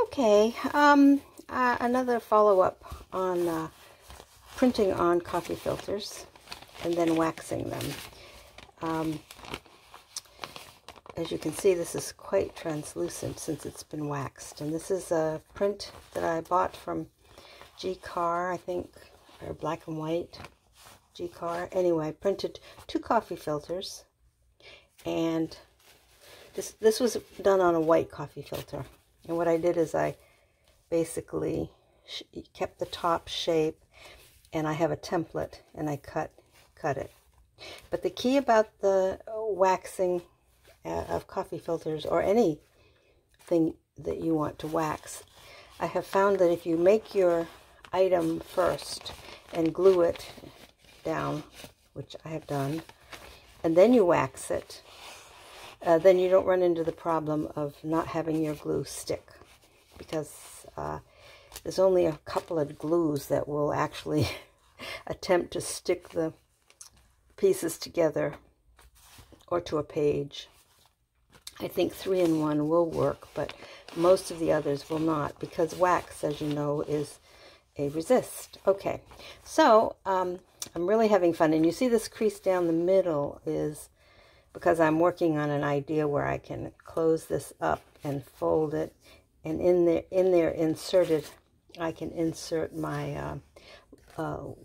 Okay, another follow-up on printing on coffee filters and then waxing them. As you can see, this is quite translucent since it's been waxed. And this is a print that I bought from G-Car, I think, or black and white G-Car. Anyway, I printed 2 coffee filters, and this was done on a white coffee filter. And what I did is I basically kept the top shape, and I have a template, and I cut it. But the key about the waxing of coffee filters, or anything that you want to wax, I have found that if you make your item first and glue it down, which I have done, and then you wax it, then you don't run into the problem of not having your glue stick, because there's only a couple of glues that will actually attempt to stick the pieces together or to a page. I think 3-in-1 will work, but most of the others will not, because wax, as you know, is a resist. Okay, so I'm really having fun, and you see this crease down the middle is because I'm working on an idea where I can close this up and fold it, and in there inserted, I can insert my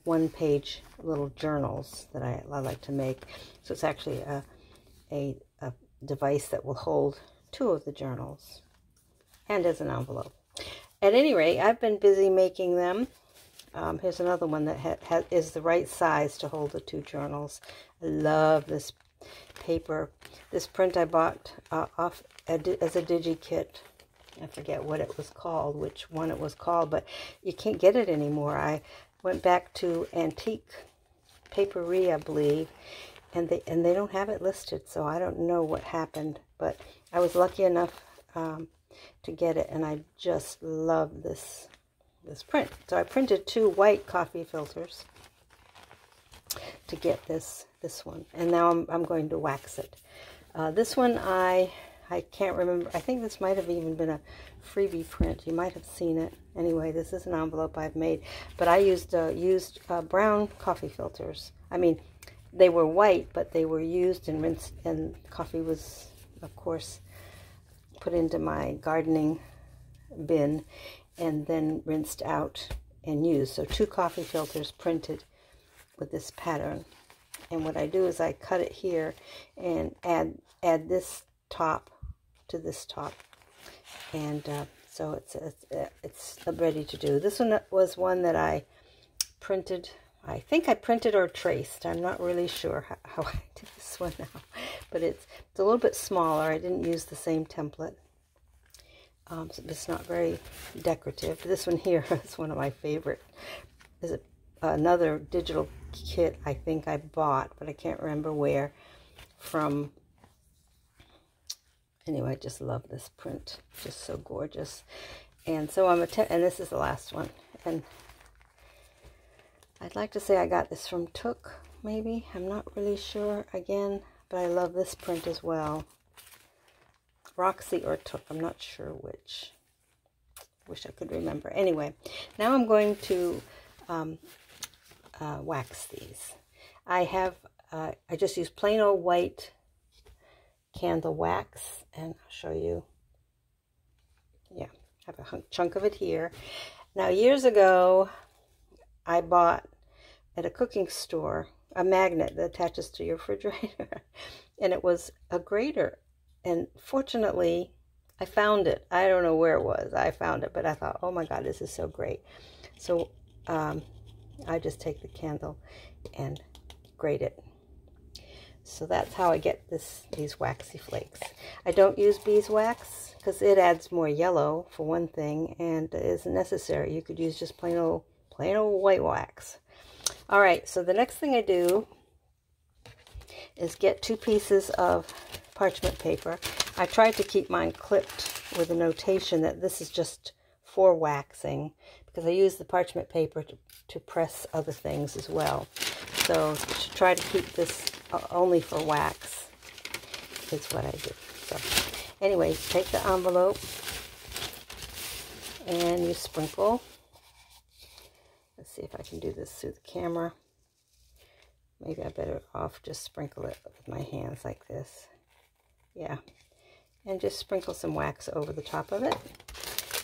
one-page little journals that I like to make. So it's actually a device that will hold 2 of the journals, and as an envelope. At any rate, I've been busy making them. Here's another one that is the right size to hold the 2 journals. I love this paper. This print I bought off as a digi-kit. I forget what it was called, which one it was called, but you can't get it anymore. I went back to Antique Paperie, I believe, and they don't have it listed, so I don't know what happened, but I was lucky enough to get it, and I just love this print. So I printed 2 white coffee filters to get this one, and now I'm going to wax it. This one I can't remember. I think this might have even been a freebie print. You might have seen it. Anyway, this is an envelope I've made, but I used brown coffee filters. I mean, they were white, but they were used and rinsed, and coffee was, of course, put into my gardening bin and then rinsed out and used. So 2 coffee filters printed with this pattern. And what I do is I cut it here and add this top to this top, and so it's ready to do. This one was one that I printed. I think I printed or traced. I'm not really sure how I did this one now, but it's a little bit smaller. I didn't use the same template. So it's not very decorative. This one here is one of my favorite. Is another digital kit I think I bought, but I can't remember where from. Anyway, I just love this print. Just so gorgeous. And so and this is the last one. And I'd like to say I got this from Took, maybe. I'm not really sure again, but I love this print as well. Roxy or Took, I'm not sure which. Wish I could remember. Anyway, now I'm going to wax these. I just use plain old white candle wax, and I'll show you. Yeah, I have a chunk of it here. Now, years ago, I bought at a cooking store a magnet that attaches to your refrigerator, and it was a grater, and fortunately I found it. I don't know where it was. I found it, but I thought, oh my God, this is so great. So I just take the candle and grate it. So that's how I get these waxy flakes. I don't use beeswax because it adds more yellow for one thing, and isn't necessary. You could use just plain old white wax. All right, so the next thing I do is get 2 pieces of parchment paper. I tried to keep mine clipped with a notation that this is just for waxing, because I use the parchment paper to press other things as well. So to try to keep this only for wax is what I do. So anyway, take the envelope and you sprinkle. Let's see if I can do this through the camera. Maybe I better off just sprinkle it with my hands like this. Yeah. And just sprinkle some wax over the top of it.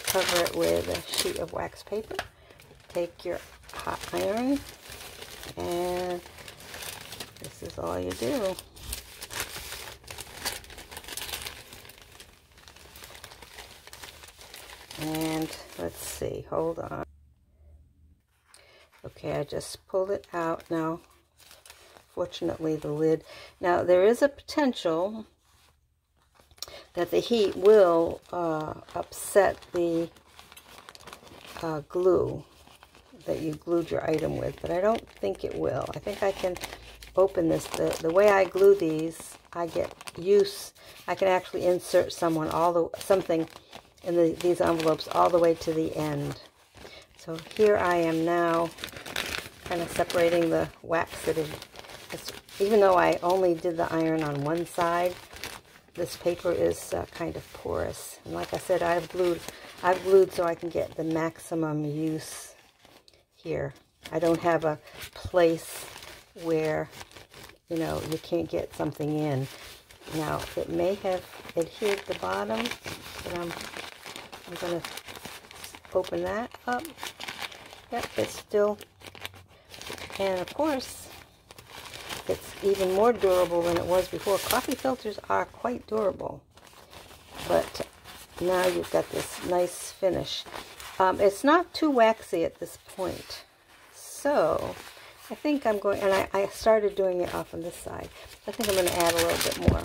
Cover it with a sheet of wax paper. Take your hot iron, and this is all you do. And let's see, hold on. Okay, I just pulled it out now. Fortunately, the lid. Now, there is a potential that the heat will upset the glue that you glued your item with, but I don't think it will. I think I can open this. The way I glue these, I get use. I can actually insert something in these envelopes all the way to the end. So here I am now kind of separating the wax that even though I only did the iron on one side, this paper is kind of porous. And like I said, I've glued so I can get the maximum use here. I don't have a place where, you know, you can't get something in. Now, it may have adhered the bottom, but I'm going to open that up. Yep, it's still, and of course, it's even more durable than it was before. Coffee filters are quite durable, but now you've got this nice finish. It's not too waxy at this point, so I think I'm going, and I started doing it off on this side. I think I'm going to add a little bit more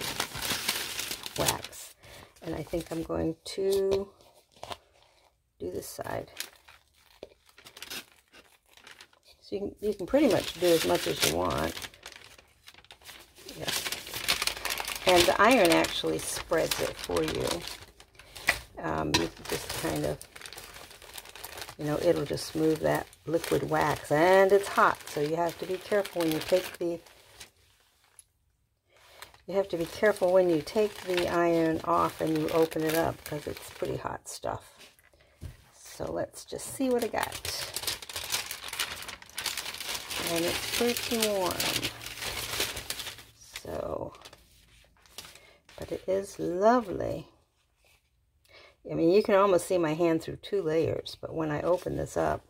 wax, and I think I'm going to do this side. So you can pretty much do as much as you want. Yeah. And the iron actually spreads it for you. You can just kind of, you know, it'll just move that liquid wax, and it's hot, so you have to be careful when you take the iron off and you open it up, because it's pretty hot stuff. So let's just see what I got. And it's pretty warm. So, but it is lovely. I mean, you can almost see my hand through 2 layers, but when I open this up,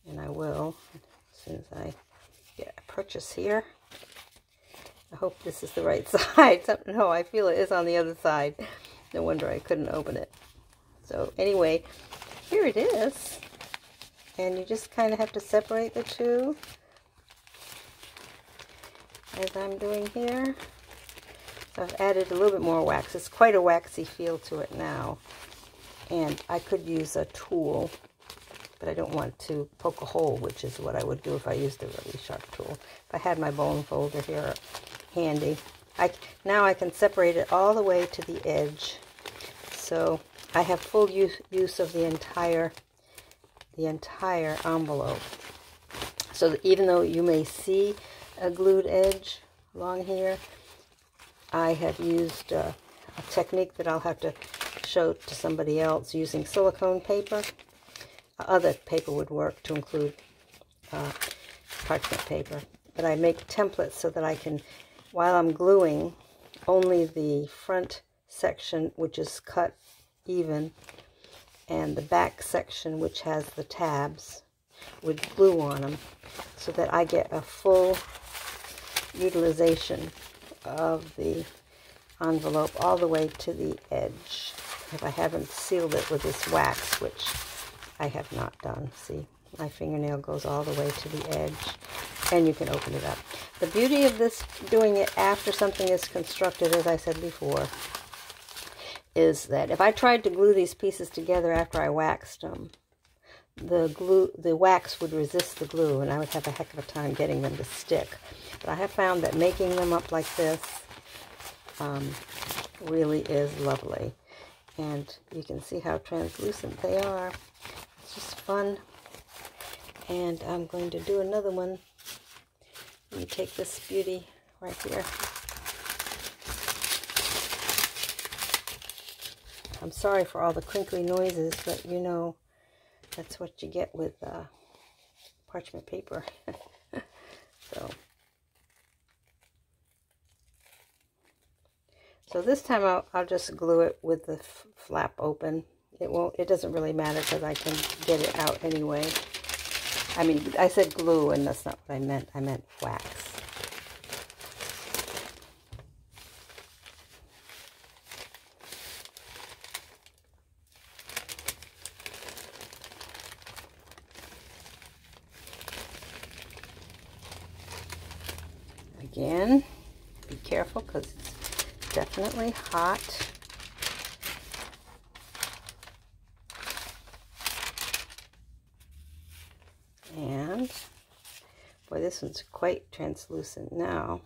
and I will, as soon as I get a purchase here, I hope this is the right side. No, I feel it is on the other side. No wonder I couldn't open it. So anyway, here it is. And you just kind of have to separate the two, as I'm doing here. So I've added a little bit more wax. It's quite a waxy feel to it now. And I could use a tool, but I don't want to poke a hole, which is what I would do if I used a really sharp tool. If I had my bone folder here handy. Now I can separate it all the way to the edge. So I have full use of the entire envelope. So that even though you may see a glued edge along here, I have used a technique that I'll have to show to somebody else using silicone paper. Other paper would work, to include parchment paper. But I make templates so that I can, while I'm gluing, only the front section, which is cut even, and the back section, which has the tabs, with glue on them, so that I get a full utilization of the envelope all the way to the edge. If I haven't sealed it with this wax, which I have not done. See, my fingernail goes all the way to the edge, and you can open it up. The beauty of this, doing it after something is constructed, as I said before, is that if I tried to glue these pieces together after I waxed them, the wax would resist the glue, and I would have a heck of a time getting them to stick. But I have found that making them up like this really is lovely. And you can see how translucent they are. It's just fun. And I'm going to do another one. Let me take this beauty right here. I'm sorry for all the crinkly noises, but you know, that's what you get with parchment paper. So this time I'll just glue it with the flap open. It doesn't really matter because I can get it out anyway. I mean, I said glue and that's not what I meant. I meant wax. Again, be careful because it's definitely hot. And boy, this one's quite translucent now.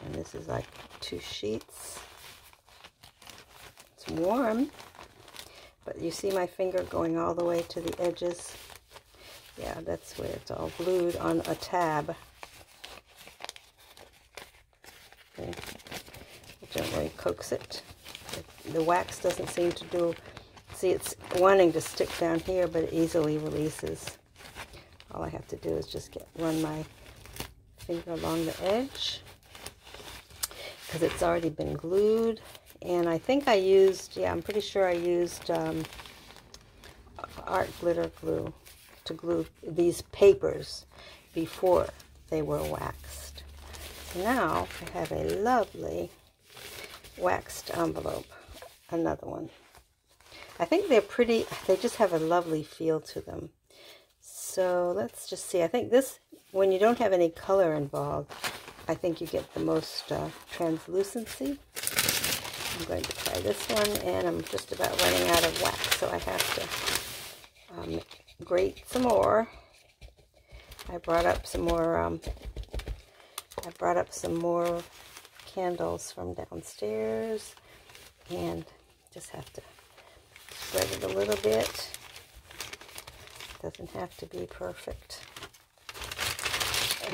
And this is like 2 sheets. It's warm, but you see my finger going all the way to the edges. Yeah, that's where it's all glued on a tab. Okay. Gently coax it. The wax doesn't seem to do, see, it's wanting to stick down here, but it easily releases. All I have to do is just run my finger along the edge because it's already been glued. And I think I used, yeah, I'm pretty sure I used art glitter glue to glue these papers before they were waxed. So now I have a lovely waxed envelope, another one. I think they're pretty, they just have a lovely feel to them. So let's just see. I think this, when you don't have any color involved, I think you get the most translucency. I'm going to try this one, and I'm just about running out of wax, so I have to grate some more. I brought up some more candles from downstairs, and just have to spread it a little bit. Doesn't have to be perfect.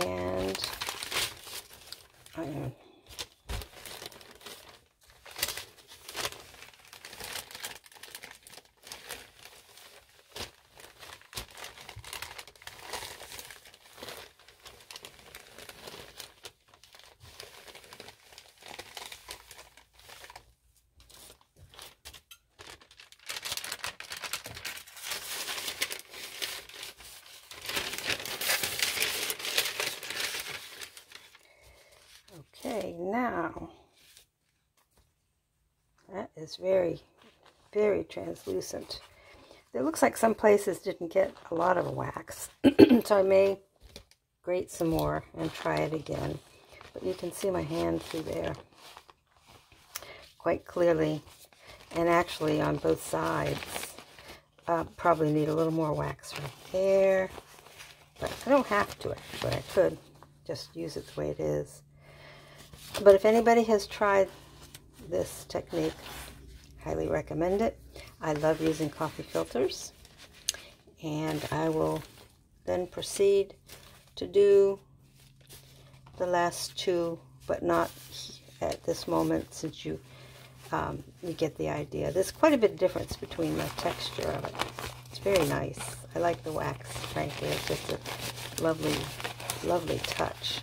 And okay, now that is very, very translucent. It looks like some places didn't get a lot of wax, so I may grate some more and try it again. But you can see my hand through there quite clearly, and actually on both sides. Probably need a little more wax right there, but I don't have to actually. I could just use it the way it is. But if anybody has tried this technique, highly recommend it. I love using coffee filters, and I will then proceed to do the last 2, but not at this moment, since you get the idea. There's quite a bit of difference between the texture of it. It's very nice. I like the wax, frankly. It's just a lovely, lovely touch.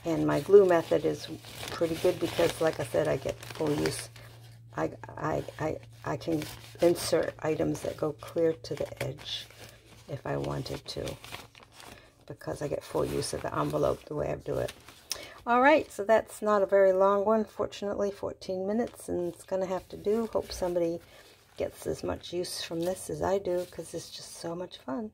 And my glue method is pretty good because, like I said, I get full use. I can insert items that go clear to the edge if I wanted to, because I get full use of the envelope the way I do it. All right, so that's not a very long one. Fortunately, 14 minutes, and it's going to have to do. Hope somebody gets as much use from this as I do, because it's just so much fun.